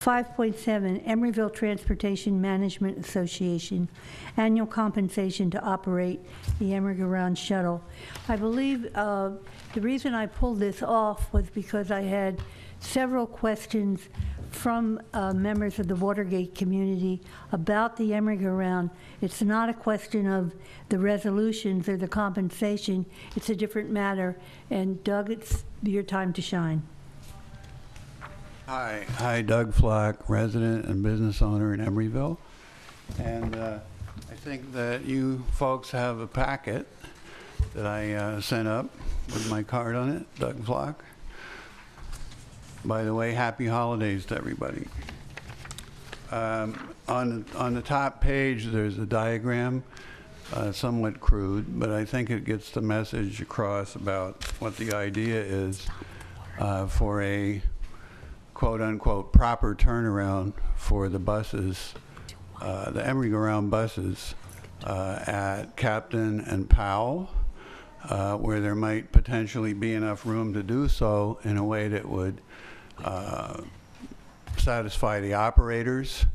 5.7, Emeryville Transportation Management Association, annual compensation to operate the Emery-Around shuttle. I believe the reason I pulled this off was because I had several questions from members of the Watergate community about the Emery-Around. It's not a question of the resolutions or the compensation. It's a different matter. And Doug, it's your time to shine. Hi, Doug Flock, resident and business owner in Emeryville. And I think that you folks have a packet that I sent up with my card on it, Doug Flock. By the way, happy holidays to everybody. On the top page, there's a diagram, somewhat crude, but I think it gets the message across about what the idea is for a quote-unquote proper turnaround for the buses, the Emery-Around buses at Captain and Powell, where there might potentially be enough room to do so in a way that would satisfy the operators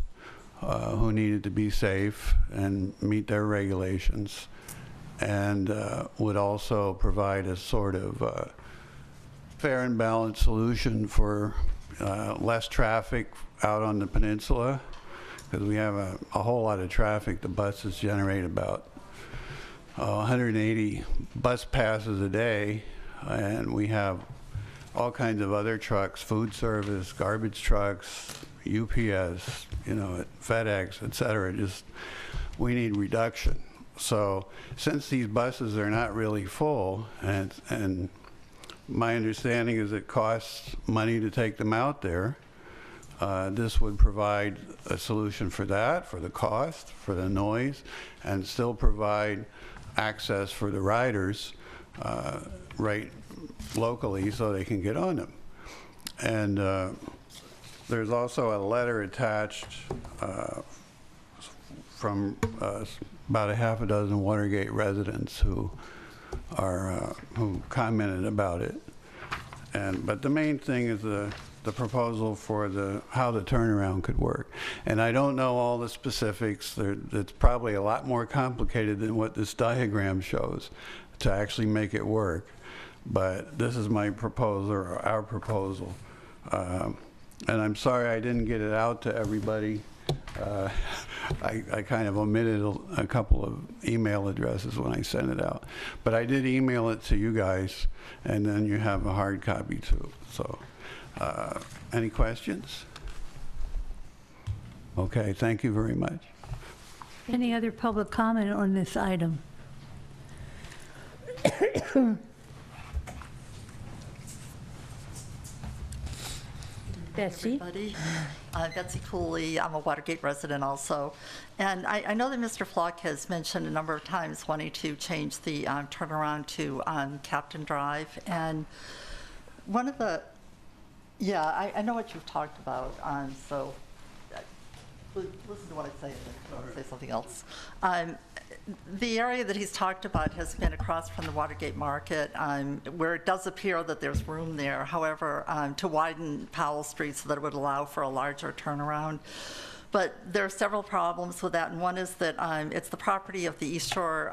who needed to be safe and meet their regulations, and would also provide a sort of fair and balanced solution for less traffic out on the peninsula, because we have a whole lot of traffic. The buses generate about 180 bus passes a day, and we have all kinds of other trucks, food service, garbage trucks, UPS, FedEx, et cetera. Just, we need reduction. So since these buses are not really full, and my understanding is it costs money to take them out there, this would provide a solution for that, for the cost, for the noise, and still provide access for the riders right locally so they can get on them. And there's also a letter attached from about a half a dozen Watergate residents who commented about it. But the main thing is the proposal for how the turnaround could work. And I don't know all the specifics. It's probably a lot more complicated than what this diagram shows to actually make it work. But this is my proposal, or our proposal. And I'm sorry I didn't get it out to everybody. I kind of omitted a couple of email addresses when I sent it out. But I did email it to you guys, and then you have a hard copy too. So, any questions? Okay, thank you very much. Any other public comment on this item? Betsy? Everybody. Betsy Cooley. I'm a Watergate resident also. And I know that Mr. Flock has mentioned a number of times wanting to change the turnaround to Captain Drive. And one of the, I know what you've talked about, so listen to what I say, I'll say something else. The area that he's talked about has been across from the Watergate Market, where it does appear that there's room there, however, to widen Powell Street so that it would allow for a larger turnaround. But there are several problems with that, and one is that it's the property of the East Shore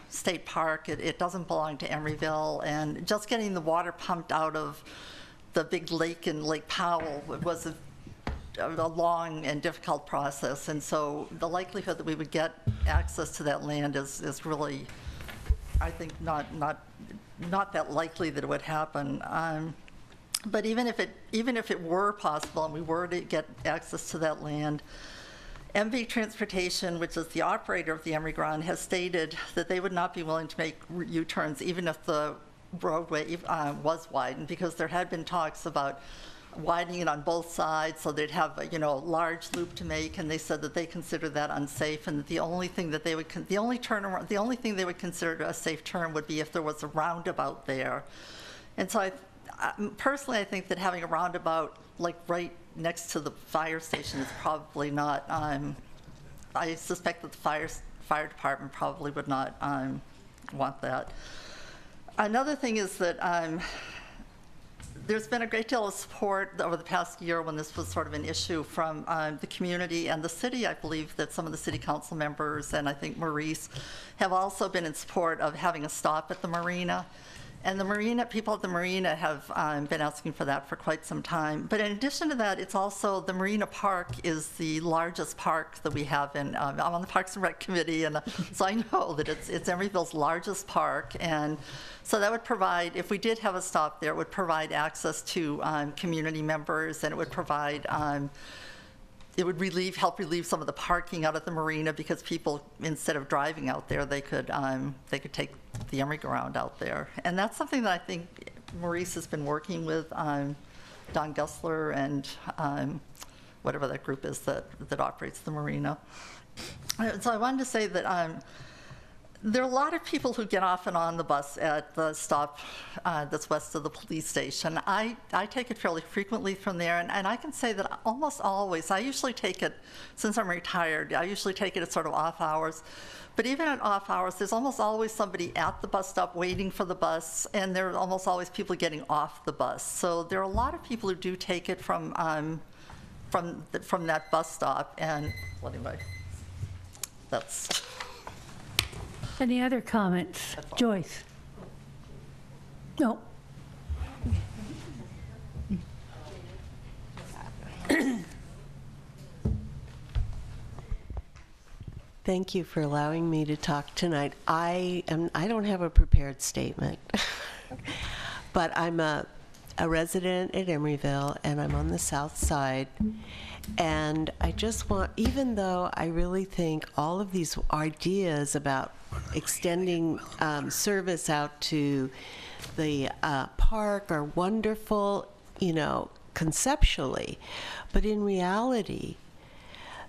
State Park. It doesn't belong to Emeryville, and just getting the water pumped out of the big lake in Lake Powell was a long and difficult process, and so the likelihood that we would get access to that land is really, I think, not that likely that it would happen. But even if it were possible and we were to get access to that land, MV Transportation, which is the operator of the Emery-Around, has stated that they would not be willing to make U-turns even if the roadway was widened, because there had been talks about widening it on both sides so they'd have a large loop to make, and they said that they consider that unsafe, and that the only thing that they would the only thing they would consider a safe turn would be if there was a roundabout there. And so personally I think that having a roundabout like right next to the fire station is probably not, I suspect that the fire department probably would not want that. Another thing is that There's been a great deal of support over the past year when this was sort of an issue from the community and the city. I believe that some of the city council members and I think Maurice have also been in support of having a stop at the marina. And the marina, people at the marina have been asking for that for quite some time. But in addition to that, it's also, the Marina Park is the largest park that we have in, I'm on the Parks and Rec Committee, and so I know that it's Emeryville's largest park. And so that would provide, if we did have a stop there, it would provide access to community members, and it would provide, it would help relieve some of the parking out at the marina, because people, instead of driving out there, they could take the Emery-go-round out there. And that's something that I think Maurice has been working with Don Gessler and whatever that group is that operates the marina. So I wanted to say that there are a lot of people who get off and on the bus at the stop that's west of the police station. I take it fairly frequently from there, and I can say that almost always, I usually take it, since I'm retired, I usually take it at sort of off hours. But even at off hours, there's almost always somebody at the bus stop waiting for the bus, and there are almost always people getting off the bus. So there are a lot of people who do take it from that bus stop, and well, anyway, that's... Any other comments? Joyce? No. Thank you for allowing me to talk tonight. I don't have a prepared statement, but I'm a resident at Emeryville, and I'm on the south side. And I just want, even though I really think all of these ideas about extending service out to the park are wonderful, you know, conceptually, but in reality,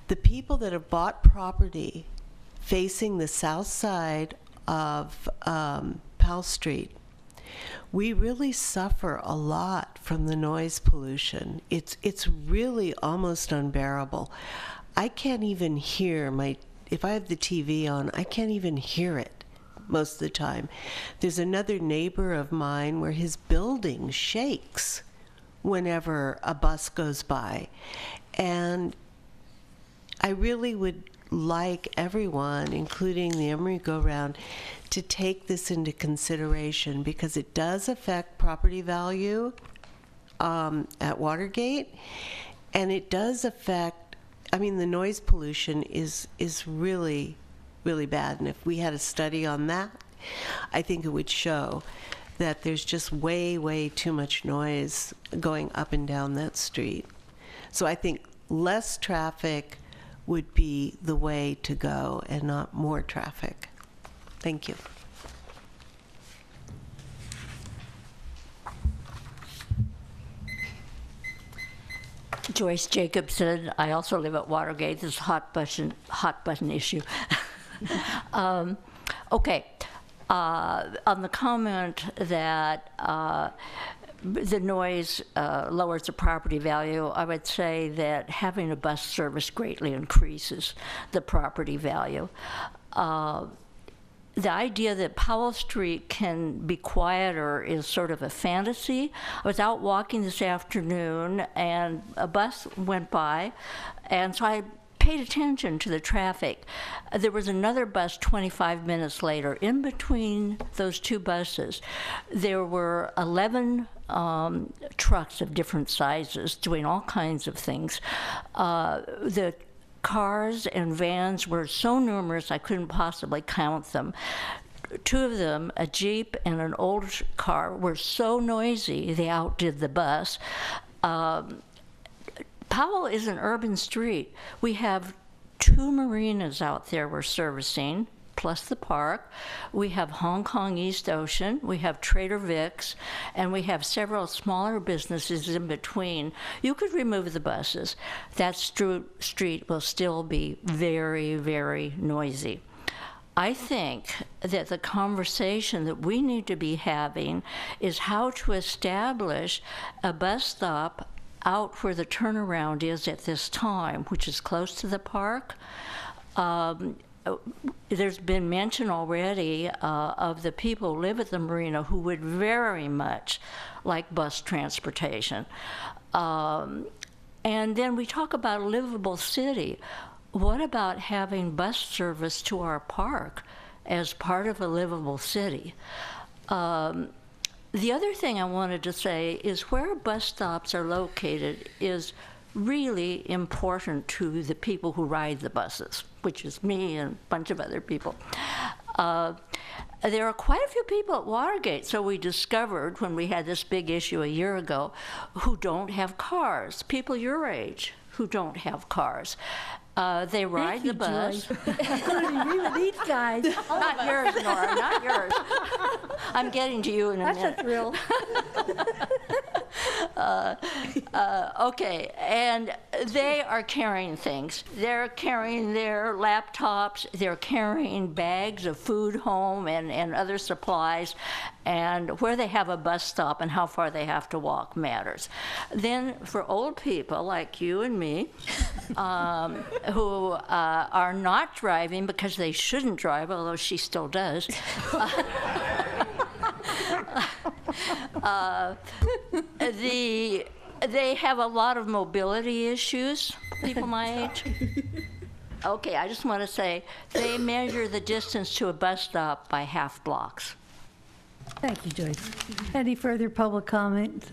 the people that have bought property facing the south side of Powell Street, we really suffer a lot from the noise pollution. It's really almost unbearable. I can't even hear if I have the TV on, I can't even hear it most of the time. There's another neighbor of mine where his building shakes whenever a bus goes by. And I really would like everyone, including the Emery go-round, to take this into consideration, because it does affect property value at Watergate, and it does affect, I mean, the noise pollution is really, really bad. And if we had a study on that, I think it would show that there's just way, way too much noise going up and down that street. So I think less traffic would be the way to go, and not more traffic. Thank you. Joyce Jacobson. I also live at Watergate. This is hot button issue. Okay. On the comment that the noise lowers the property value, I would say that having a bus service greatly increases the property value. The idea that Powell Street can be quieter is sort of a fantasy. I was out walking this afternoon, and a bus went by, and so I paid attention to the traffic. There was another bus 25 minutes later. In between those two buses, there were 11 trucks of different sizes doing all kinds of things. The cars and vans were so numerous I couldn't possibly count them. Two of them, a Jeep and an old car, were so noisy they outdid the bus. Powell is an urban street. We have 2 marinas out there we're servicing, plus the park. We have Hong Kong East Ocean, we have Trader Vic's, and we have several smaller businesses in between. You could remove the buses. That street will still be very, very noisy. I think that the conversation that we need to be having is how to establish a bus stop out where the turnaround is at this time, which is close to the park. there's been mention already of the people who live at the marina who would very much like bus transportation. And then we talk about a livable city. What about having bus service to our park as part of a livable city? The other thing I wanted to say is where bus stops are located is really important to the people who ride the buses, which is me and a bunch of other people. There are quite a few people at Watergate, so we discovered when we had this big issue a year ago, who don't have cars, people your age who don't have cars. They ride the bus. Including me with these guys. Not yours, Nora, not yours. I'm getting to you in a minute. That's a thrill. Okay, and they are carrying things. They're carrying their laptops, they're carrying bags of food home and other supplies, and where they have a bus stop and how far they have to walk matters. Then for old people like you and me, who are not driving because they shouldn't drive, although she still does, they have a lot of mobility issues, people my age. Okay, I just want to say, they measure the distance to a bus stop by half blocks. Thank you, Joyce. Any further public comment?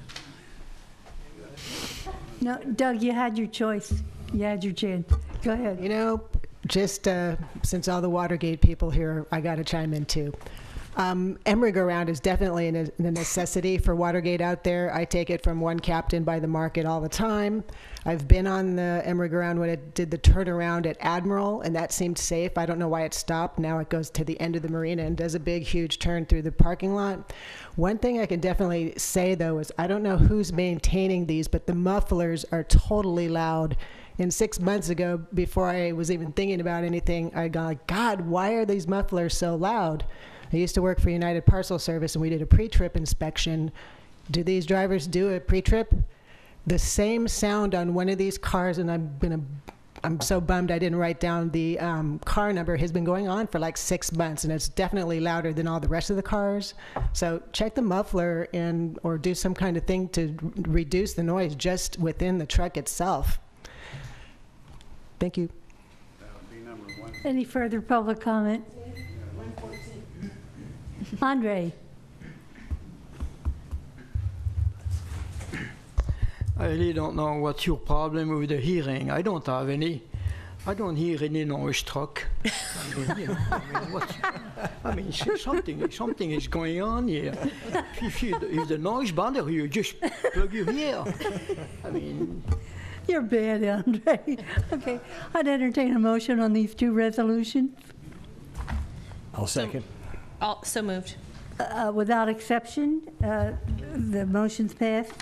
No, Doug, you had your choice. You had your chance. Go ahead. You know, just since all the Watergate people here, I got to chime in too. Emery go-round is definitely a necessity for Watergate out there. I take it from one captain by the market all the time. I've been on the Emery go-round when it did the turnaround at Admiral, and that seemed safe. I don't know why it stopped. Now it goes to the end of the marina and does a big, huge turn through the parking lot. One thing I can definitely say, though, is I don't know who's maintaining these, but the mufflers are totally loud. And 6 months ago, before I was even thinking about anything, I got like, God, why are these mufflers so loud? I used to work for United Parcel Service, and we did a pre-trip inspection. Do these drivers do a pre-trip? The same sound on one of these cars, and I'm so bummed I didn't write down the car number, has been going on for like 6 months, and it's definitely louder than all the rest of the cars. So check the muffler or do some kind of thing to reduce the noise just within the truck itself. Thank you. That would be number one. Any further public comment? Andre? I really don't know what's your problem with the hearing. I don't have any. I don't hear any noise truck. Something is going on here. If the noise bothers you, just plug your ear. I mean... You're bad, Andre. Okay, I'd entertain a motion on these two resolutions. I'll second. So moved. Without exception, the motion's passed.